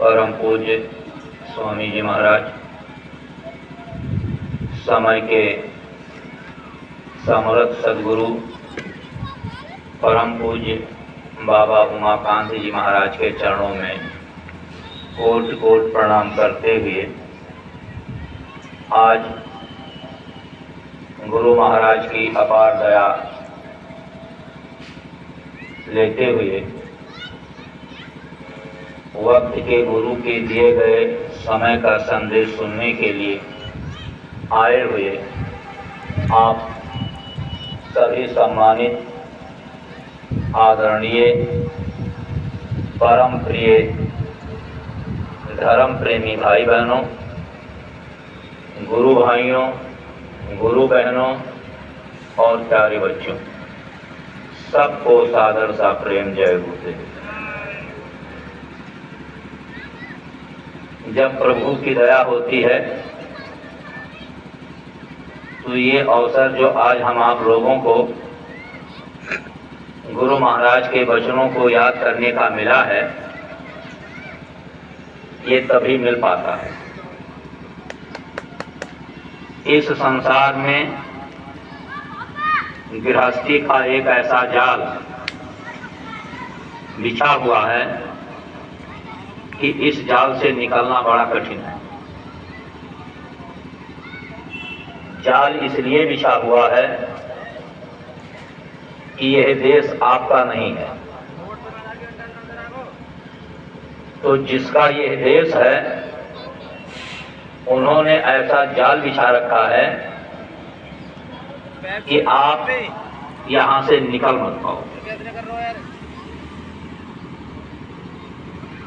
परम पूज्य स्वामी जी महाराज, समय के समर्थ सदगुरु परम पूज्य बाबा उमाकांत जी महाराज के चरणों में कोटि कोटि प्रणाम करते हुए आज गुरु महाराज की अपार दया लेते हुए वक्त के गुरु के दिए गए समय का संदेश सुनने के लिए आए हुए आप सभी सम्मानित आदरणीय परम प्रिय धर्म प्रेमी भाई बहनों, गुरु भाइयों, गुरु बहनों और प्यारे बच्चों, सबको सादर सा प्रेम जय गुरुदेव। जब प्रभु की दया होती है तो ये अवसर जो आज हम आप लोगों को गुरु महाराज के वचनों को याद करने का मिला है, ये तभी मिल पाता है। इस संसार में गृहस्थी का एक ऐसा जाल बिछा हुआ है कि इस जाल से निकलना बड़ा कठिन है। जाल इसलिए बिछा हुआ है कि यह देश आपका नहीं है, तो जिसका यह देश है उन्होंने ऐसा जाल बिछा रखा है कि आप यहां से निकल मत पाओ।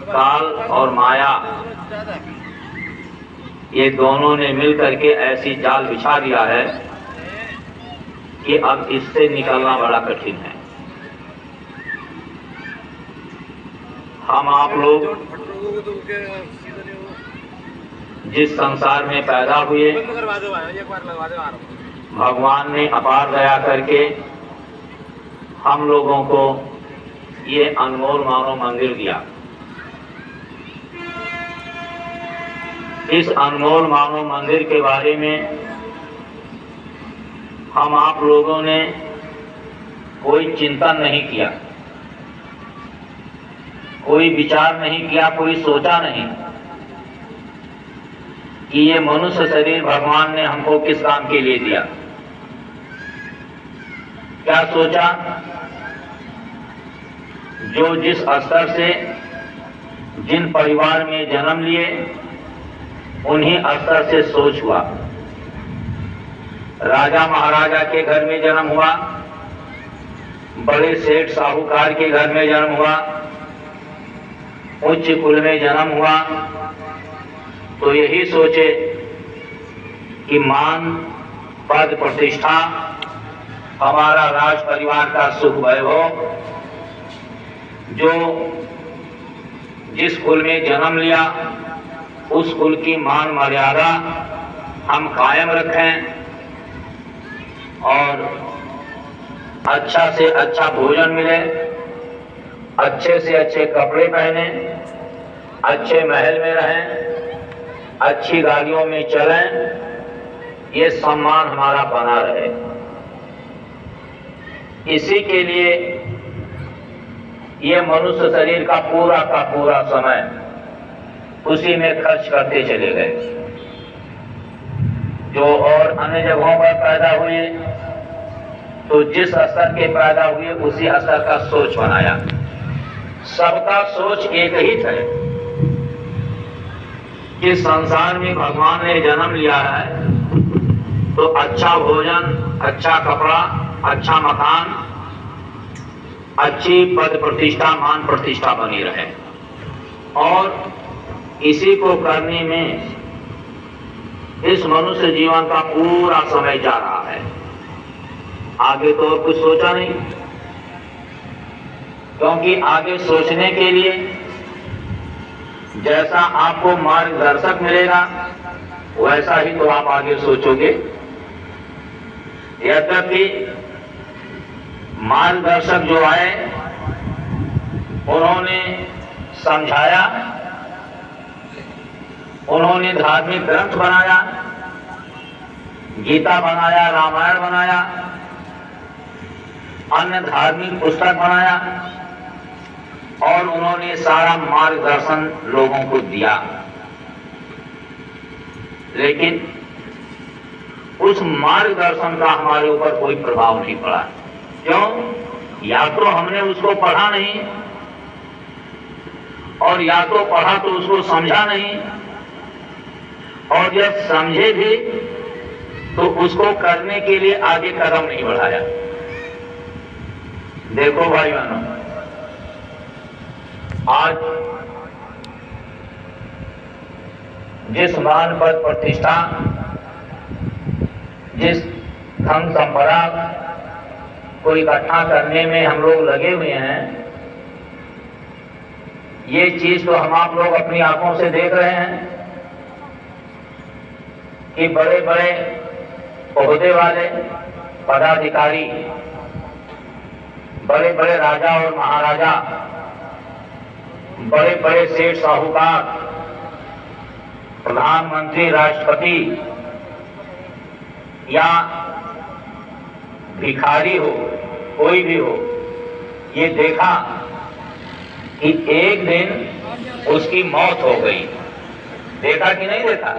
काल और माया ये दोनों ने मिलकर के ऐसी जाल बिछा दिया है कि अब इससे निकलना बड़ा कठिन है। हम आप लोग जिस संसार में पैदा हुए, भगवान ने अपार दया करके हम लोगों को ये अनमोल मानव मंदिर दिया। इस अनमोल मानव मंदिर के बारे में हम आप लोगों ने कोई चिंतन नहीं किया, कोई विचार नहीं किया, कोई सोचा नहीं कि ये मनुष्य शरीर भगवान ने हमको किस काम के लिए दिया। क्या सोचा? जो जिस स्तर से जिन परिवार में जन्म लिए उन्हीं स्तर से सोच हुआ। राजा महाराजा के घर में जन्म हुआ, बड़े सेठ साहूकार के घर में जन्म हुआ, उच्च कुल में जन्म हुआ, तो यही सोचे कि मान पद प्रतिष्ठा, हमारा राज परिवार का सुख वैभव, जो जिस कुल में जन्म लिया उस कुल की मान मर्यादा हम कायम रखें और अच्छा से अच्छा भोजन मिले, अच्छे से अच्छे कपड़े पहने, अच्छे महल में रहें, अच्छी गाड़ियों में चलें, ये सम्मान हमारा बना रहे। इसी के लिए ये मनुष्य शरीर का पूरा समय उसी में खर्च करते चले गए। जो और अन्य जगहों पर पैदा हुए तो जिस स्तर के पैदा हुए उसी स्तर का सोच बनाया। सबका सोच एक ही था कि संसार में भगवान ने जन्म लिया है तो अच्छा भोजन, अच्छा कपड़ा, अच्छा मकान, अच्छी पद प्रतिष्ठा, मान प्रतिष्ठा बनी रहे। और इसी को करने में इस मनुष्य जीवन का पूरा समय जा रहा है। आगे तो और कुछ सोचा नहीं, क्योंकि आगे सोचने के लिए जैसा आपको मार्गदर्शक मिलेगा वैसा ही तो आप आगे सोचोगे। यद्यपि मार्गदर्शक जो आए उन्होंने समझाया उन्होंने धार्मिक ग्रंथ बनाया, गीता बनाया, रामायण बनाया, अन्य धार्मिक पुस्तक बनाया और उन्होंने सारा मार्गदर्शन लोगों को दिया। लेकिन उस मार्गदर्शन का हमारे ऊपर कोई प्रभाव नहीं पड़ा। क्यों? या तो हमने उसको पढ़ा नहीं, और या तो पढ़ा तो उसको समझा नहीं, और जब समझे भी तो उसको करने के लिए आगे कदम नहीं बढ़ाया। देखो भाई बहनों, आज जिस मान पद प्रतिष्ठा, जिस धन संपदा को इकट्ठा करने में हम लोग लगे हुए हैं, ये चीज तो हम आप लोग अपनी आंखों से देख रहे हैं कि बड़े बड़े ओहदे वाले पदाधिकारी, बड़े बड़े राजा और महाराजा, बड़े बड़े सेठ साहूकार, प्रधानमंत्री, राष्ट्रपति या भिखारी हो, कोई भी हो, ये देखा कि एक दिन उसकी मौत हो गई। देखा कि नहीं देखा?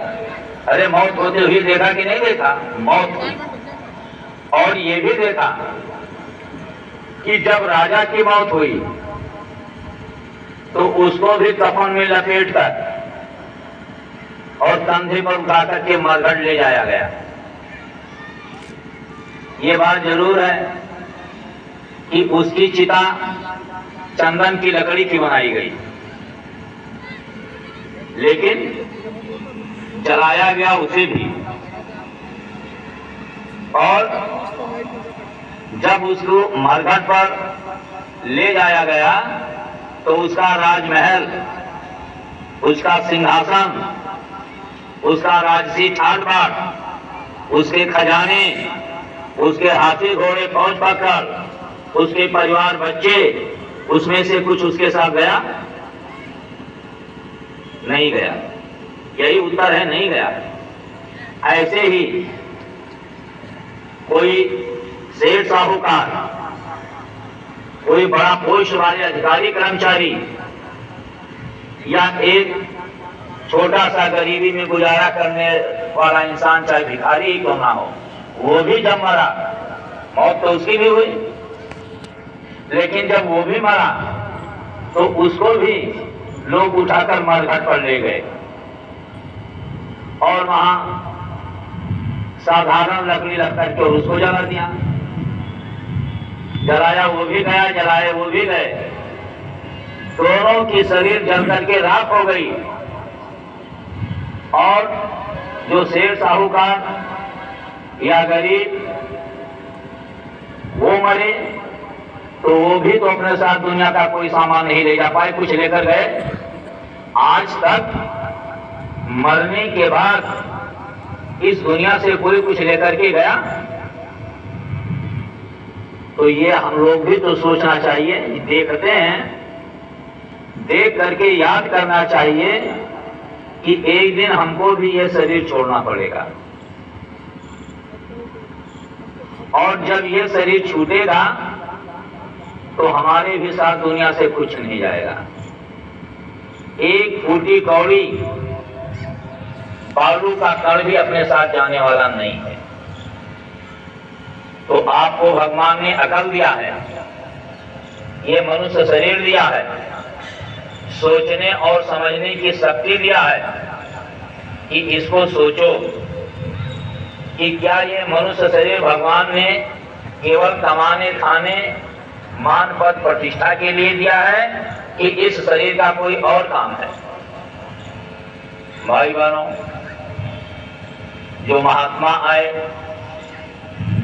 अरे मौत होते हुए देखा कि नहीं देखा? मौत हुई। और ये भी देखा कि जब राजा की मौत हुई तो उसको भी कफन में लपेट कर और कंधे पर उठाकर के मरघट ले जाया गया। ये बात जरूर है कि उसकी चिता चंदन की लकड़ी की बनाई गई, लेकिन जलाया गया उसे भी। और जब उसको मरघट पर ले जाया गया तो उसका राजमहल, उसका सिंहासन, उसका राजसी ठाट बाट, उसके खजाने, उसके हाथी घोड़े फौज पकड़, उसके परिवार बच्चे, उसमें से कुछ उसके साथ गया? नहीं गया। यही उत्तर है, नहीं गया। ऐसे ही कोई सेठ साहूकार, कोई बड़ा पोस्ट वाले अधिकारी कर्मचारी या एक छोटा सा गरीबी में गुजारा करने वाला इंसान, चाहे भिखारी ही क्यों ना हो, वो भी जब मरा, मौत तो उसकी भी हुई, लेकिन जब वो भी मरा तो उसको भी लोग उठाकर मरघट पर ले गए और वहां साधारण लकड़ी रख करके उसको जला दिया। जलाया वो भी गया, जलाए वो भी गए, दोनों की शरीर जल करके राख हो गई। और जो सेठ साहूकार या गरीब वो मरे तो वो भी तो अपने साथ दुनिया का कोई सामान नहीं ले जा पाए, कुछ लेकर गए। आज तक मरने के बाद इस दुनिया से कोई कुछ लेकर के गया? तो ये हम लोग भी तो सोचना चाहिए। देखते हैं, देख करके याद करना चाहिए कि एक दिन हमको भी ये शरीर छोड़ना पड़ेगा, और जब ये शरीर छूटेगा तो हमारे भी साथ दुनिया से कुछ नहीं जाएगा। एक फूटी कौड़ी बालू का कण भी अपने साथ जाने वाला नहीं है। तो आपको भगवान ने अकल दिया है, ये मनुष्य शरीर दिया है, सोचने और समझने की शक्ति दिया है कि इसको सोचो कि क्या ये मनुष्य शरीर भगवान ने केवल कमाने खाने मान पद प्रतिष्ठा के लिए दिया है कि इस शरीर का कोई और काम है? भाई बहनों, जो महात्मा आए,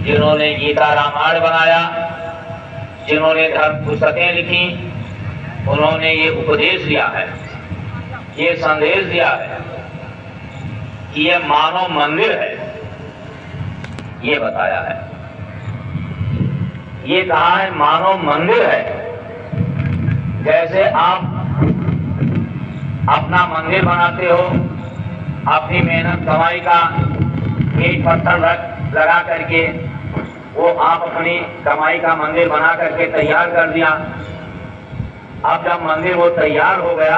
जिन्होंने गीता रामायण बनाया, जिन्होंने धर्म पुस्तकें लिखी, उन्होंने ये उपदेश दिया है, ये संदेश दिया है कि ये मानव मंदिर है, ये बताया है। ये कहा है मानव मंदिर है। जैसे आप अपना मंदिर बनाते हो, अपनी मेहनत कमाई का ईंट पत्थर लगा करके वो आप अपनी कमाई का मंदिर बना करके तैयार कर दिया। अब जब मंदिर वो तैयार हो गया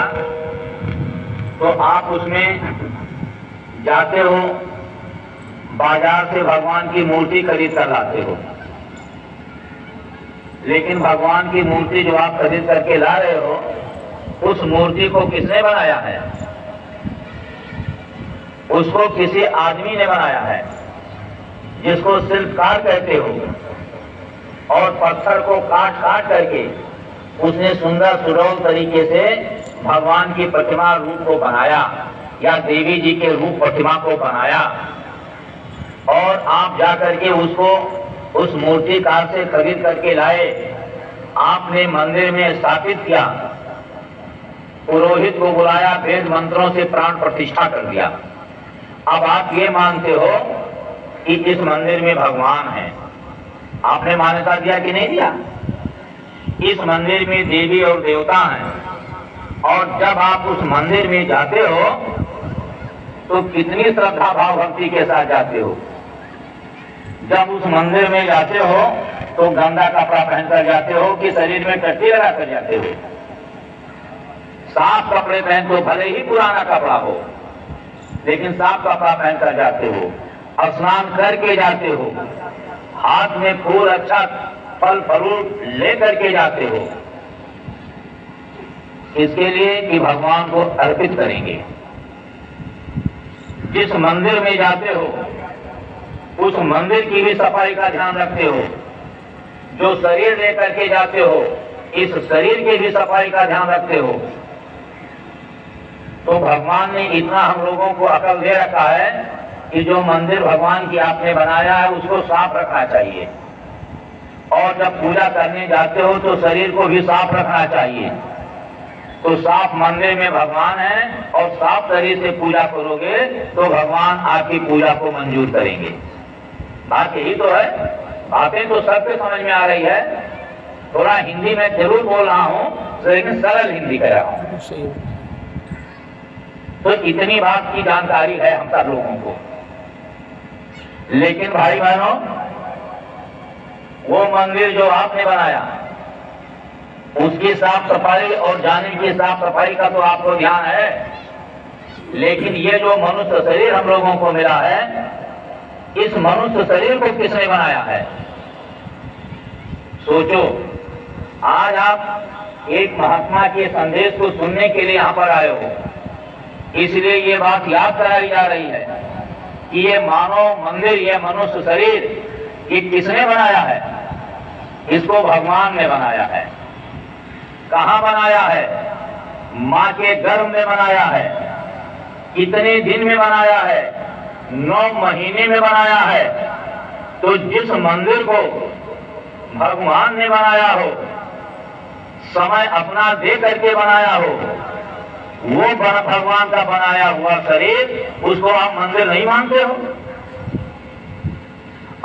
तो आप उसमें जाते हो, बाजार से भगवान की मूर्ति खरीद कर लाते हो। लेकिन भगवान की मूर्ति जो आप खरीद करके ला रहे हो, उस मूर्ति को किसने बनाया है? उसको किसी आदमी ने बनाया है जिसको शिल्पकार कहते हो। और पत्थर को काट काट करके उसने सुंदर सुडौल तरीके से भगवान की प्रतिमा रूप को बनाया या देवी जी के रूप प्रतिमा को बनाया। और आप जाकर के उसको उस मूर्तिकार से खरीद करके लाए, आपने मंदिर में स्थापित किया, पुरोहित को बुलाया, वेद मंत्रों से प्राण प्रतिष्ठा कर दिया। अब आप ये मानते हो कि इस मंदिर में भगवान है। आपने मान्यता दिया कि नहीं दिया? इस मंदिर में देवी और देवता हैं। और जब आप उस मंदिर में जाते हो तो कितनी श्रद्धा भाव भक्ति के साथ जाते हो। जब उस मंदिर में जाते हो तो गंदा कपड़ा पहनकर जाते हो कि शरीर में टट्टी लगा कर जाते हो? साफ कपड़े पहन तो भले ही पुराना कपड़ा हो, लेकिन साफ कपड़ा पहनकर जाते हो, स्नान करके जाते हो, हाथ में फूल अच्छा फल फ्रूट लेकर के जाते हो, इसके लिए कि भगवान को अर्पित करेंगे। जिस मंदिर में जाते हो उस मंदिर की भी सफाई का ध्यान रखते हो। जो शरीर लेकर के जाते हो, इस शरीर की भी सफाई का ध्यान रखते हो। तो भगवान ने इतना हम लोगों को अकल दे रखा है कि जो मंदिर भगवान की आपने बनाया है उसको साफ रखना चाहिए। और जब पूजा करने जाते हो तो शरीर को भी साफ रखना चाहिए। तो साफ मंदिर में भगवान है और साफ शरीर से पूजा करोगे तो भगवान आपकी पूजा को मंजूर करेंगे। बात यही तो है। बातें तो सबके समझ में आ रही है। थोड़ा हिंदी में जरूर बोल रहा हूँ, लेकिन सरल हिंदी कर रहा हूँ। तो इतनी बात की जानकारी है हम सब लोगों को। लेकिन भाई बहनों, वो मंदिर जो आपने बनाया उसकी साफ सफाई और जाने की साफ सफाई का तो आपको ध्यान है। लेकिन ये जो मनुष्य शरीर हम लोगों को मिला है, इस मनुष्य शरीर को किसने बनाया है? सोचो। आज आप एक महात्मा के संदेश को सुनने के लिए यहां पर आए हो, इसलिए ये बात याद कराई जा रही है कि ये मानव मंदिर, ये मनुष्य शरीर, ये किसने बनाया है? इसको भगवान ने बनाया है। कहां बनाया है? मां के गर्भ में बनाया है। कितने दिन में बनाया है? 9 महीने में बनाया है। तो जिस मंदिर को भगवान ने बनाया हो, समय अपना दे करके बनाया हो, वो भगवान का बनाया हुआ शरीर, उसको आप मंदिर नहीं मानते हो?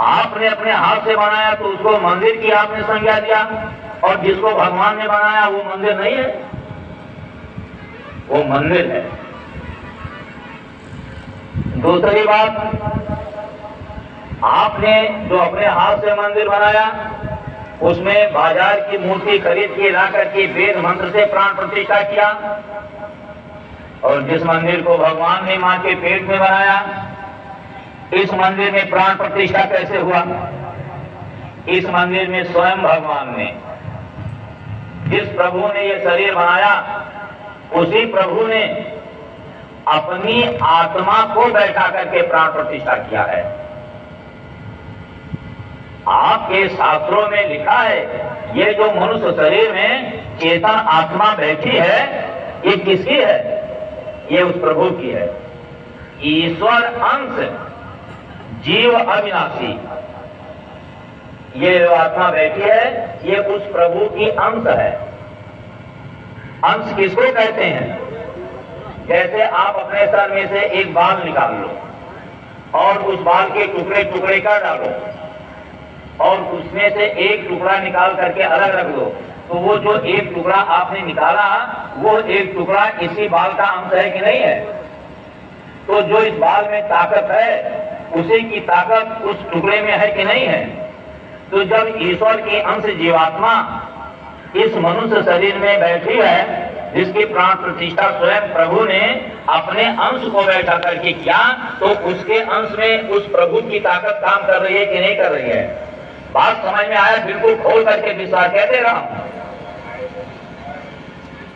आपने अपने हाथ से बनाया तो उसको मंदिर की आपने संज्ञा दिया, और जिसको भगवान ने बनाया वो मंदिर नहीं है, वो मंदिर है। दूसरी बात, आपने जो अपने हाथ से मंदिर बनाया उसमें बाजार की मूर्ति खरीद के ला करके वेद मंत्र से प्राण प्रतिष्ठा किया। और जिस मंदिर को भगवान ने मां के पेट में बनाया, इस मंदिर में प्राण प्रतिष्ठा कैसे हुआ? इस मंदिर में स्वयं भगवान ने, जिस प्रभु ने ये शरीर बनाया, उसी प्रभु ने अपनी आत्मा को बैठा करके प्राण प्रतिष्ठा किया है। आपके शास्त्रों में लिखा है, ये जो मनुष्य शरीर में चेतन आत्मा बैठी है, ये किसकी है? ये उस प्रभु की है। ईश्वर अंश, जीव अविनाशी, ये जो आत्मा बैठी है, ये उस प्रभु की अंश है। अंश किसको कहते हैं? जैसे आप अपने सर में से एक बाल निकाल लो और उस बाल के टुकड़े टुकड़े कर डालो और उसमें से एक टुकड़ा निकाल करके अलग रख दो, तो वो जो एक टुकड़ा आपने निकाला, वो एक टुकड़ा इसी बाल का अंश है कि नहीं है? तो जो इस बाल में ताकत है उसी की ताकत उस टुकड़े में है कि नहीं है? तो जब ईश्वर की अंश जीवात्मा इस मनुष्य शरीर में बैठी है, जिसकी प्राण प्रतिष्ठा स्वयं प्रभु ने अपने अंश को बैठा करके किया, तो उसके अंश में उस प्रभु की ताकत काम कर रही है कि नहीं कर रही है? बात समझ में आया? बिल्कुल खोल करके विश्वास कह दे रहा हूं।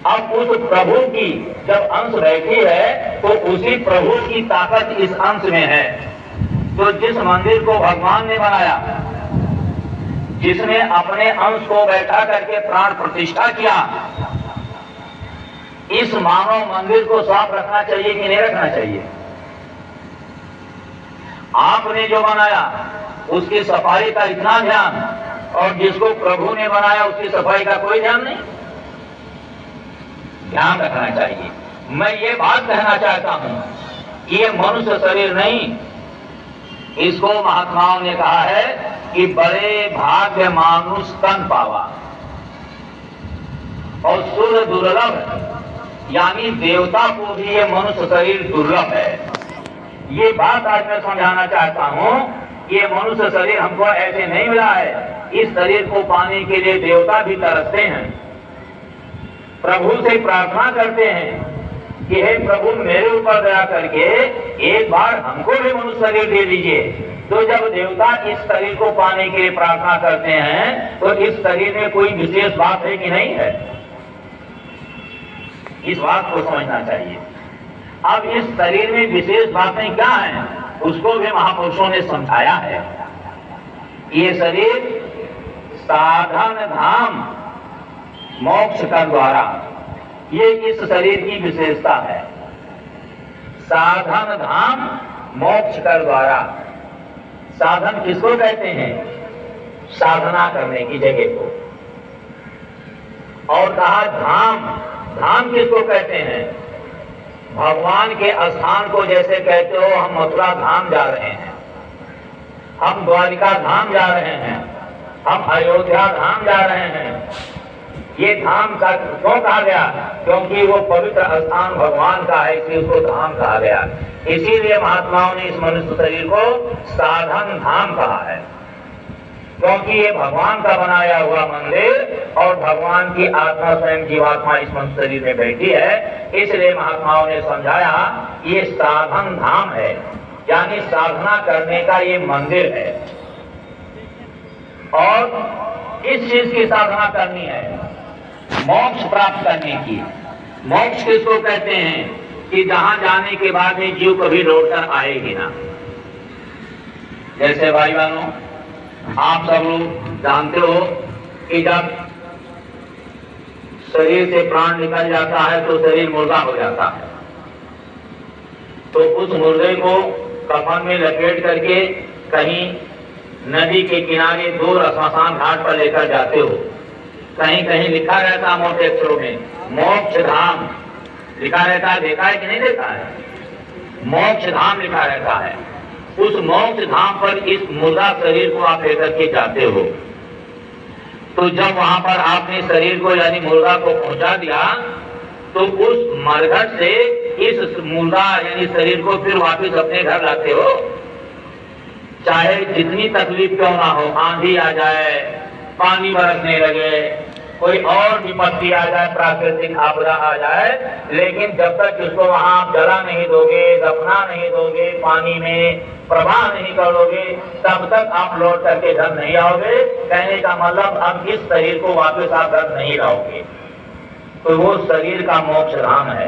अब उस प्रभु की जब अंश बैठी है तो उसी प्रभु की ताकत इस अंश में है। तो जिस मंदिर को भगवान ने बनाया, जिसने अपने अंश को बैठा करके प्राण प्रतिष्ठा किया, इस मानव मंदिर को साफ रखना चाहिए कि नहीं रखना चाहिए? आपने जो बनाया उसकी सफाई का इतना ध्यान, और जिसको प्रभु ने बनाया उसकी सफाई का कोई ध्यान नहीं। ध्यान रखना चाहिए। मैं ये बात कहना चाहता हूं कि ये मनुष्य शरीर नहीं, इसको महात्माओं ने कहा है कि बड़े भाग्य मानुष तन पावा, और शुद्ध दुर्लभ, यानी देवता को भी ये मनुष्य शरीर दुर्लभ है। ये बात आज मैं समझाना चाहता हूं। ये मनुष्य शरीर हमको ऐसे नहीं मिला है। इस शरीर को पाने के लिए देवता भी तरसते हैं, प्रभु से प्रार्थना करते हैं कि हे प्रभु मेरे ऊपर दया करके एक बार हमको भी मनुष्य शरीर दे दीजिए। तो जब देवता इस शरीर को पाने के लिए प्रार्थना करते हैं तो इस शरीर में कोई विशेष बात है कि नहीं है? इस बात को समझना चाहिए। अब इस शरीर में विशेष बातें क्या हैं, उसको भी महापुरुषों ने समझाया है। ये शरीर साधन धाम मोक्ष का द्वारा, ये इस शरीर की विशेषता है। साधन धाम मोक्ष का द्वारा। साधन किसको कहते हैं? साधना करने की जगह को। और कहा धाम, धाम किसको कहते हैं? भगवान के स्थान को जैसे कहते हो हम मथुरा धाम जा रहे हैं, हम द्वारिका धाम जा रहे हैं, हम अयोध्या धाम जा रहे हैं। ये धाम का क्यों कहा गया? क्योंकि वो पवित्र स्थान भगवान का है, इसलिए उसको धाम कहा गया। इसीलिए महात्माओं ने इस मनुष्य शरीर को साधन धाम कहा है, क्योंकि ये भगवान का बनाया हुआ मंदिर और भगवान की आत्मा स्वयं जीवात्मा इस मनुष्य शरीर में बैठी है। इसलिए महात्माओं ने समझाया ये साधन धाम है, यानी साधना करने का ये मंदिर है। और इस चीज की साधना करनी है, मोक्ष प्राप्त करने की। मोक्ष किसको कहते हैं? कि जहां जाने के बाद ही जीव कभी लौटकर आएगी ना। जैसे भाई बहनों, आप सब लोग जानते हो कि जब शरीर से प्राण निकल जाता है तो शरीर मुर्दा हो जाता है। तो उस मुर्दे को कफन में लपेट करके कहीं नदी के किनारे दूर श्मशान घाट पर लेकर जाते हो। कहीं कहीं लिखा रहता मोटे अक्षरों में मोक्ष धाम लिखा रहता है। देखा है कि नहीं देखा है? मोक्ष धाम लिखा रहता है। उस मोक्ष धाम पर इस मुर्दा शरीर को आप लेकर के जाते हो। तो जब वहां पर आपने शरीर को यानी मुर्दा को पहुंचा दिया तो उस मरघट से इस मुर्दा यानी शरीर को फिर वापस अपने घर लाते हो। चाहे जितनी तकलीफ क्यों ना हो, आंधी आ जाए, पानी बरसने लगे, कोई और विपत्ति आ जाए, प्राकृतिक आपदा आ जाए, लेकिन जब तक उसको वहां आप जला नहीं दोगे, दफना नहीं दोगे, पानी में प्रवाह नहीं करोगे, तब तक आप लौट करके घर नहीं आओगे। कहने का मतलब अब इस शरीर को वापस आप घर नहीं लाओगे। तो वो शरीर का मोक्ष धाम है।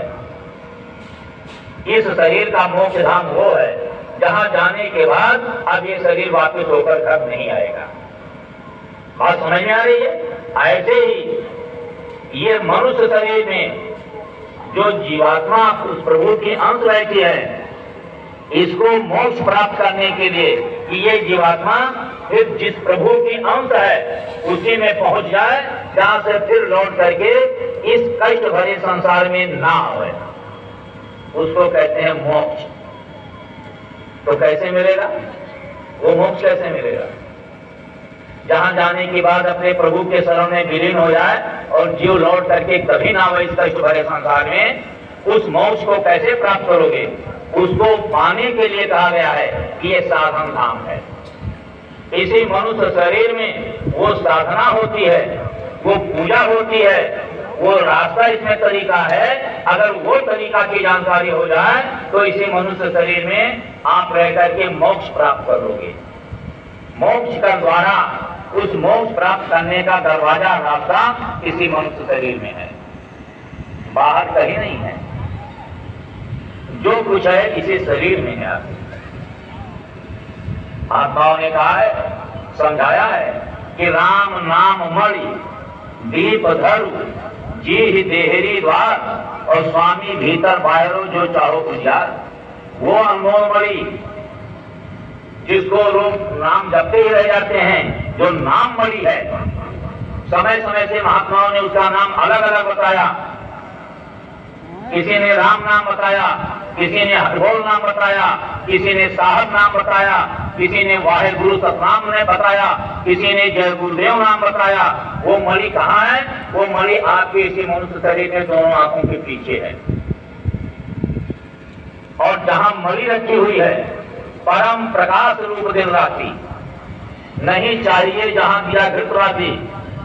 इस शरीर का मोक्ष धाम वो है जहां जाने के बाद अब ये शरीर वापस होकर घर नहीं आएगा। बात समझ में आ रही है? ऐसे ही ये मनुष्य शरीर में जो जीवात्मा उस प्रभु की अंश बैठी है, इसको मोक्ष प्राप्त करने के लिए कि ये जीवात्मा फिर जिस प्रभु की अंश है उसी में पहुंच जाए, जहां से फिर लौट करके इस कष्ट भरे संसार में ना आए, उसको कहते हैं मोक्ष। तो कैसे मिलेगा वो मोक्ष? कैसे मिलेगा? जहां जाने के बाद अपने प्रभु के शरण में विलीन हो जाए और जीव लौट करके कभी ना हो इस कष्ट भरे संसार में। उस मोक्ष को कैसे प्राप्त करोगे? उसको पाने के लिए कहा गया है कि ये साधन धाम है। इसी मनुष्य शरीर में वो साधना होती है, वो पूजा होती है, वो रास्ता इसमें तरीका है। अगर वो तरीका की जानकारी हो जाए तो इसी मनुष्य शरीर में आप रह करके मोक्ष प्राप्त करोगे। मोक्ष का द्वारा, उस मोक्ष प्राप्त करने का दरवाजा, रास्ता इसी मनुष्य शरीर में है, बाहर कहीं नहीं है। जो कुछ है इसी शरीर में है। महात्माओं ने कहा है, समझाया है कि राम नाम मणि दीप धरु जी ही देहरी द्वार, और स्वामी भीतर बाहरो जो चाहो उजियार। वो अनमोल मणि जिसको लोग नाम जपते ही रह जाते हैं, जो नाम मणि है। समय समय से महात्माओं ने उसका नाम अलग अलग बताया। किसी ने राम नाम बताया, किसी ने हरबोल नाम बताया, किसी ने साहब नाम बताया, किसी ने वाहे गुरु सतनाम ने बताया, किसी ने जय गुरुदेव नाम बताया। वो मणि कहाँ है? वो मणि आपके इसी मनुष्य शरीर में दोनों आंखों के पीछे है। और जहां मणि रखी हुई है, परम प्रकाश रूप दिन राशि नहीं चाहिए। जहां दिया घृत राशि,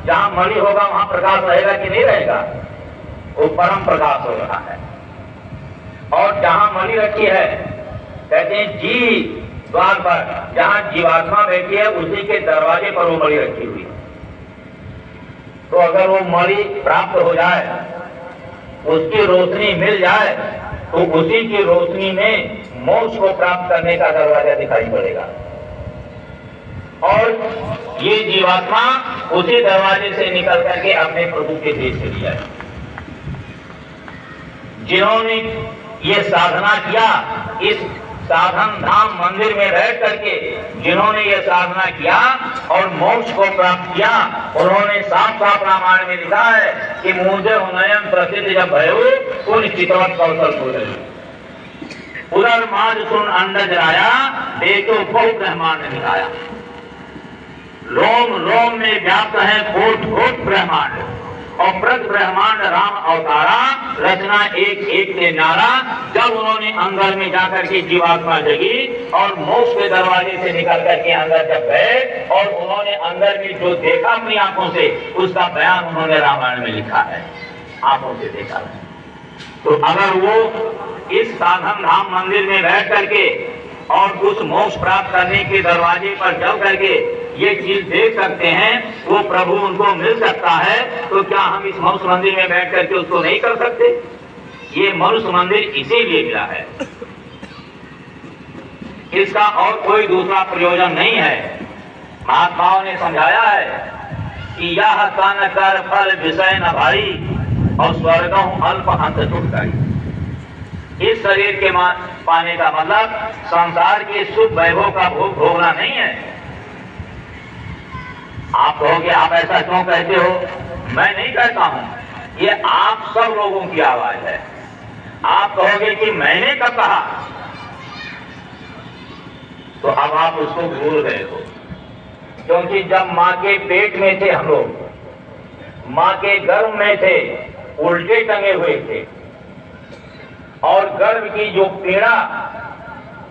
जहां मणि होगा वहां प्रकाश रहेगा कि नहीं रहेगा? वो परम प्रकाश हो रहा है। और जहां मणि रखी है, कहते हैं जी द्वार पर, जहां जीवात्मा बैठी है उसी के दरवाजे पर वो मणि रखी हुई है। तो अगर वो मणि प्राप्त हो जाए, उसकी रोशनी मिल जाए, तो उसी की रोशनी में मोक्ष को प्राप्त करने का दरवाजा दिखाई पड़ेगा। और ये जीवात्मा उसी दरवाजे से निकल करके अपने प्रभु के देश चली जाए। जिन्होंने ये साधना किया, इस साधन धाम मंदिर में बैठ करके जिन्होंने ये साधना किया और मोक्ष को प्राप्त किया, उन्होंने साफ साफ रामायण में लिखा है कि मुझे उन्नयन प्रसिद्ध जब भयो उन चितवत कौशल को उधर माज सुन अंडज राया, देखो बहुत ब्रह्मांड निकाया। रोम रोम में व्याप्त है कोट कोट ब्रह्मांड, और प्रत ब्रह्मांड राम अवतारा, रचना एक एक के नारा। जब उन्होंने अंदर में जाकर के जीवात्मा जगी और मोक्ष के दरवाजे से निकल करके अंदर जब गए और उन्होंने अंदर में जो देखा अपनी आंखों से, उसका बयान उन्होंने रामायण में लिखा है, आंखों से देखा है। तो अगर वो इस साधन धाम मंदिर में बैठ करके और उस मोक्ष प्राप्त करने के दरवाजे पर चल करके ये चीज देख सकते हैं, वो प्रभु उनको मिल सकता है, तो क्या हम इस मनुष्य मंदिर में बैठ करके उसको नहीं कर सकते? ये मनुष्य मंदिर इसीलिए मिला है, इसका और कोई दूसरा प्रयोजन नहीं है। महात्माओं ने समझाया है कि यह तन कर फल विषय न भाई, और स्वर्गों अल्प अंत दुखदाई। इस शरीर के पाने का मतलब संसार के सुख वैभव का भोग भोगना नहीं है। आप कहोगे आप ऐसा क्यों कहते हो? मैं नहीं कहता हूं, ये आप सब लोगों की आवाज है। आप कहोगे कि मैंने कब कहा, तो अब आप उसको भूल गए हो। क्योंकि जब मां के पेट में थे हम लोग, मां के गर्भ में थे, उल्टे टंगे हुए थे, और गर्भ की जो पीड़ा,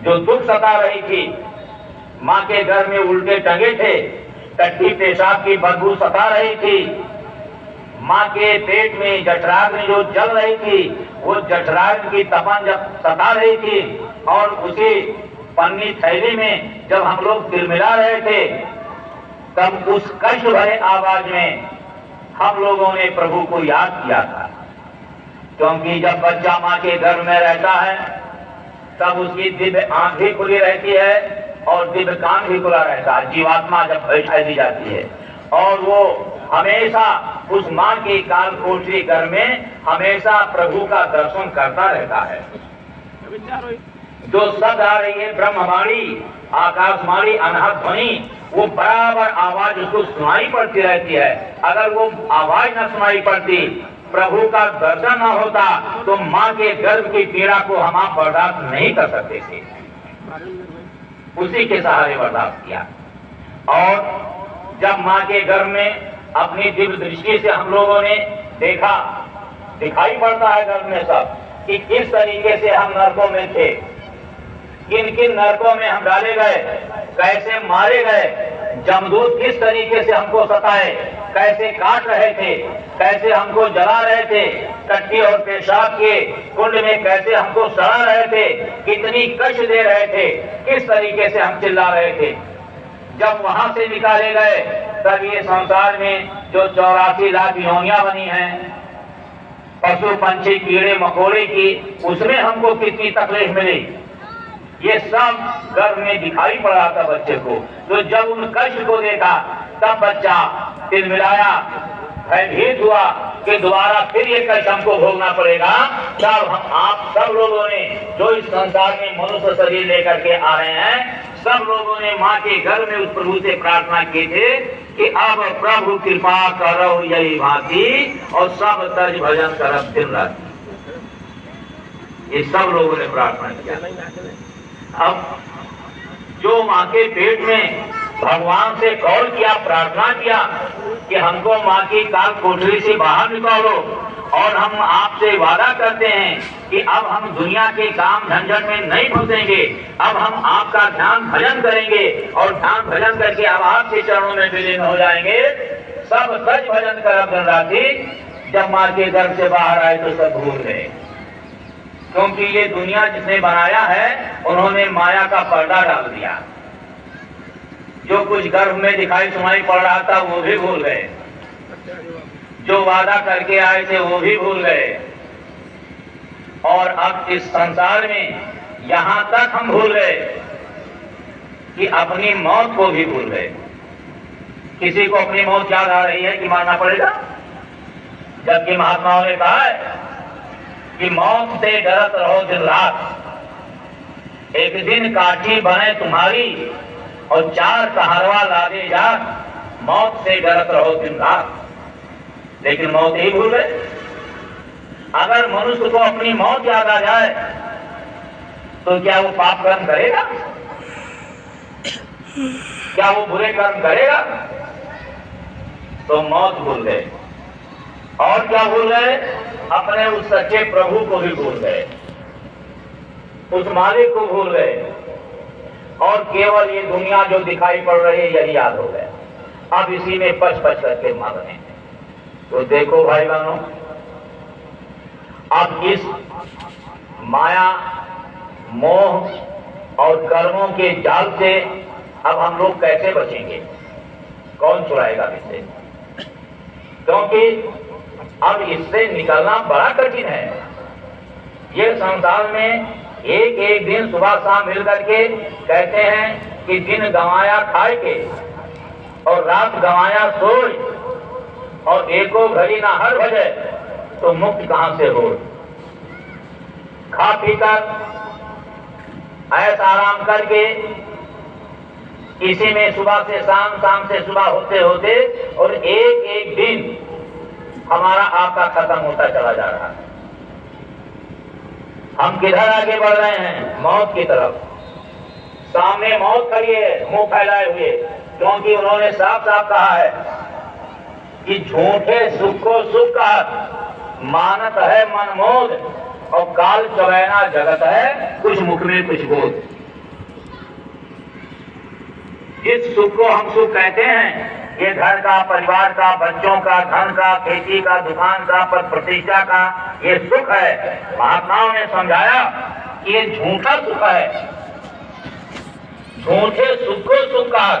जो दुख सता रही थी, मां के गर्भ में उल्टे टंगे थे, टट्टी पेशाब की बदबू सता रही थी, मां के पेट में जठराग्नि जो जल रही थी, वो जठराग्नि की तपन जब सता रही थी, और उसी पन्नी थैली में जब हम लोग तिलमिला रहे थे, तब उस कष्ट भरे आवाज में हम लोगों ने प्रभु को याद किया था। क्योंकि जब बच्चा मां के गर्भ में रहता है, तब उसकी दिव्य आंख भी खुली रहती है और दिव्य कान भी खुला रहता है। जीवात्मा जब बैठा दी जाती है, और वो हमेशा उस मां के काल कोठरी घर में हमेशा प्रभु का दर्शन करता रहता है। जो शब्द आ रही है ब्रह्मवाणी, आकाशवाणी, अनहद ध्वनि, वो बराबर आवाज उसको सुनाई पड़ती रहती है। अगर वो आवाज न सुनाई पड़ती, प्रभु का दर्शन न होता, तो मां के गर्भ की पीड़ा को हम आप बर्दाश्त नहीं कर सकते थे। उसी के सहारे बर्दाश्त किया। और जब मां के गर्भ में अपनी दिव्य दृष्टि से हम लोगों ने देखा, दिखाई पड़ता है गर्भ में सब, कि किस तरीके से हम नरकों में थे, किन किन नरकों में हम डाले गए, कैसे मारे गए, जमदूत किस तरीके से हमको सताए, कैसे काट रहे थे, कैसे हमको जला रहे थे, टट्टी और पेशाब के कुंड में कैसे हमको सड़ा रहे थे, कितनी कष्ट दे रहे थे, किस तरीके से हम चिल्ला रहे थे। जब वहां से निकाले गए तब ये संसार में जो 84 लाख योनियां बनी हैं, पशु पंछी कीड़े मकोड़े की, उसमें हमको कितनी तकलीफ मिली, ये सब गर्भ में दिखाई पड़ा था बच्चे को। तो जब उन कष्ट को देखा तब बच्चा तिलमिलाया, भयभीत हुआ कि दोबारा फिर ये कष्ट हमको भोगना पड़ेगा। तब हम आप सब लोगों ने जो इस संसार में मनुष्य शरीर लेकर के आ रहे हैं, सब लोगों ने माँ के घर में उस प्रभु से प्रार्थना की थी कि अब प्रभु कृपा करो यही भांति और सब तज भजन करब दिन रात। ये सब लोगों ने प्रार्थना किया। अब जो माँ के पेट में भगवान से कॉल किया, प्रार्थना किया कि हमको माँ की काल कोठरी से बाहर निकालो और हम आपसे वादा करते हैं कि अब हम दुनिया के काम झंझट में नहीं फंसेंगे, अब हम आपका ध्यान भजन करेंगे और ध्यान भजन करके अब आपके चरणों में विलीन हो जाएंगे। सब सच भजन कर दिन रात्रि। जब माँ के घर से बाहर आए तो सब भूल गए, क्योंकि ये दुनिया जिसने बनाया है उन्होंने माया का पर्दा डाल दिया। जो कुछ गर्भ में दिखाई सुनाई पड़ रहा था वो भी भूल गए, जो वादा करके आए थे वो भी भूल गए। और अब इस संसार में यहां तक हम भूल गए कि अपनी मौत को भी भूल गए। किसी को अपनी मौत याद आ रही है कि मारना पड़ेगा, जबकि महात्माओं ने कहा है कि मौत से डरत रहो दिन रात, एक दिन काठी बने तुम्हारी और 4 कहारवा लादे जा, मौत से डरत रहो दिन रात। लेकिन मौत ही भूल गए। अगर मनुष्य को अपनी मौत याद आ जाए तो क्या वो पाप कर्म करेगा? क्या वो बुरे कर्म करेगा? तो मौत भूल गए। और क्या भूल गए? अपने उस सच्चे प्रभु को भी भूल गए, उस मालिक को भूल गए, और केवल ये दुनिया जो दिखाई पड़ रही है यही याद हो गए। अब इसी में पच पच करके मार रहे हैं। तो देखो भाई बहनों, अब इस माया मोह और कर्मों के जाल से अब हम लोग कैसे बचेंगे? कौन छुड़ाएगा इससे? क्योंकि अब इससे निकलना बड़ा कठिन है। ये संसार में एक एक दिन सुबह शाम मिल करके कहते हैं कि दिन गंवाया खाए के और रात गंवाया सोए और एको घड़ी ना हर भजे, तो मुक्त कहां से हो? खा पी कर ऐसा आराम करके इसी में सुबह से शाम, शाम से सुबह होते होते और एक एक दिन हमारा आपका खत्म होता चला जा रहा है। हम किधर आगे बढ़ रहे हैं? मौत की तरफ। सामने मौत खड़ी है मुंह फैलाए हुए, क्योंकि उन्होंने साफ साफ कहा है कि झूठे सुख को सुख कहा, मानत है मनमोद और काल चवैना जगत है, कुछ मुख में कुछ बोध। जिस सुख को हम सुख कहते हैं, ये घर का, परिवार का, बच्चों का, धन का, खेती का, दुकान का, पद प्रतिष्ठा का, ये सुख है। महात्माओं ने समझाया कि ये झूठा सुख है। झूठे सुख को सुख कहा,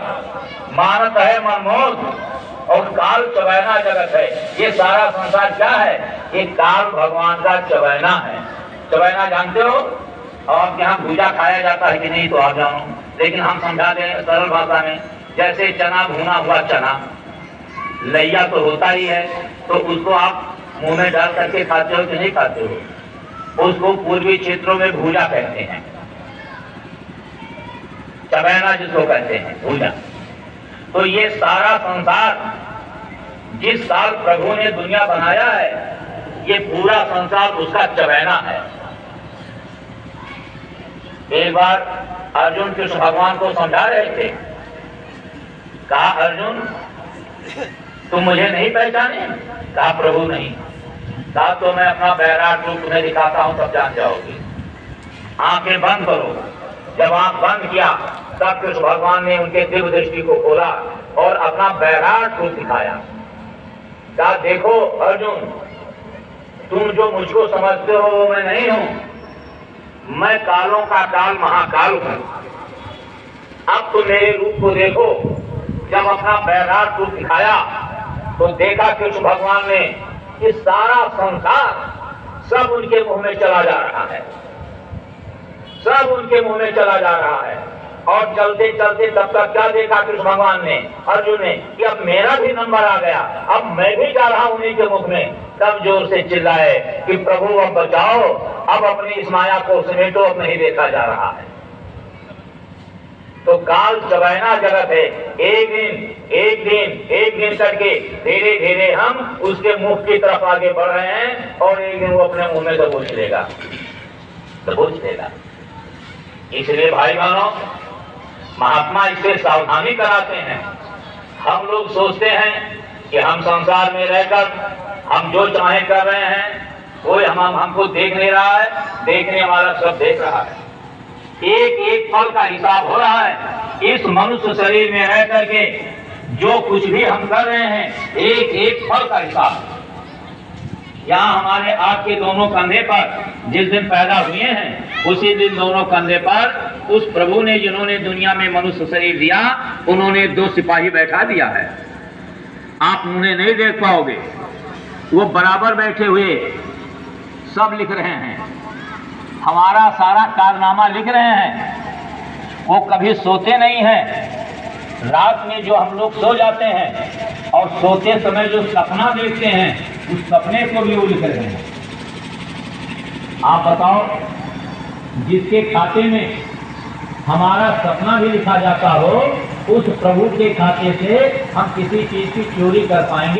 मानत है मनमोद और काल चवैना जगत है। ये सारा संसार क्या है? ये काल भगवान का चवैना है। चवैना जानते हो? और यहाँ भूजा खाया जाता है कि नहीं तो आप जानो, लेकिन हम समझा दें सरल भाषा में। जैसे चना, भुना हुआ चना, लैया तो होता ही है, तो उसको आप मुंह में डाल करके खाते हो कि नहीं खाते हो? उसको पूर्वी क्षेत्रों में भूजा कहते हैं, चवैना जिसको कहते हैं, भूजा। तो ये सारा संसार जिस साल प्रभु ने दुनिया बनाया है, ये पूरा संसार उसका चवैना है। एक बार अर्जुन कृष्ण भगवान को समझा रहे थे, कहा अर्जुन तुम मुझे नहीं पहचाने? कहा प्रभु नहीं। कहा तो मैं अपना बैराग रूप तुम्हें दिखाता हूं, तब जान जाओगे। आंखें बंद करो जब आंख बंद किया तब कृष्ण भगवान ने उनके दिव्य दृष्टि को खोला और अपना बैराट रूप दिखाया। कहा, देखो अर्जुन, तुम जो मुझको समझते हो वो मैं नहीं हूं, मैं कालों का काल महाकाल हूं। अब तुम मेरे रूप को देखो। जब अपना बैराट रूप दिखाया तो देखा कृष्ण भगवान ने कि सारा संसार सब उनके मुंह में चला जा रहा है, सब उनके मुंह में चला जा रहा है। और चलते चलते तब तक क्या देखा कृष्ण भगवान ने, अर्जुन ने, कि अब मेरा भी नंबर आ गया, अब मैं भी जा रहा हूं उन्हीं के मुख में। तब जोर से चिल्लाए कि प्रभु अब बचाओ, अब अपनी इस माया को समेटो, अब नहीं देखा जा रहा है। तो काल चबैना जगत है, एक दिन करके धीरे धीरे हम उसके मुख की तरफ आगे बढ़ रहे हैं और एक दिन वो अपने मुंह में दबोच लेगा। इसलिए भाई बहनों, महात्मा इससे सावधानी कराते हैं। हम लोग सोचते हैं कि हम संसार में रहकर हम जो चाहे कर रहे हैं, कोई हमको देख नहीं रहा है, देखने वाला सब देख रहा है। एक एक पल का हिसाब हो रहा है। इस मनुष्य शरीर में रह करके जो कुछ भी हम कर रहे हैं, एक एक पल का हिसाब। यहाँ हमारे आपके दोनों कंधे पर जिस दिन पैदा हुए हैं, उसी दिन दोनों कंधे पर उस प्रभु ने, जिन्होंने दुनिया में मनुष्य शरीर दिया, उन्होंने 2 सिपाही बैठा दिया है। आप उन्हें नहीं देख पाओगे, वो बराबर बैठे हुए सब लिख रहे हैं, हमारा सारा कारनामा लिख रहे हैं। वो कभी सोते नहीं हैं। रात में जो हम लोग सो जाते हैं और सोते समय जो सपना देखते हैं, उस सपने को भी वो लिख रहे हैं। आप बताओ, जिसके खाते में हमारा सपना भी लिखा जाता हो, उस प्रभु के खाते से हम किसी चीज की चोरी कर पाएंगे?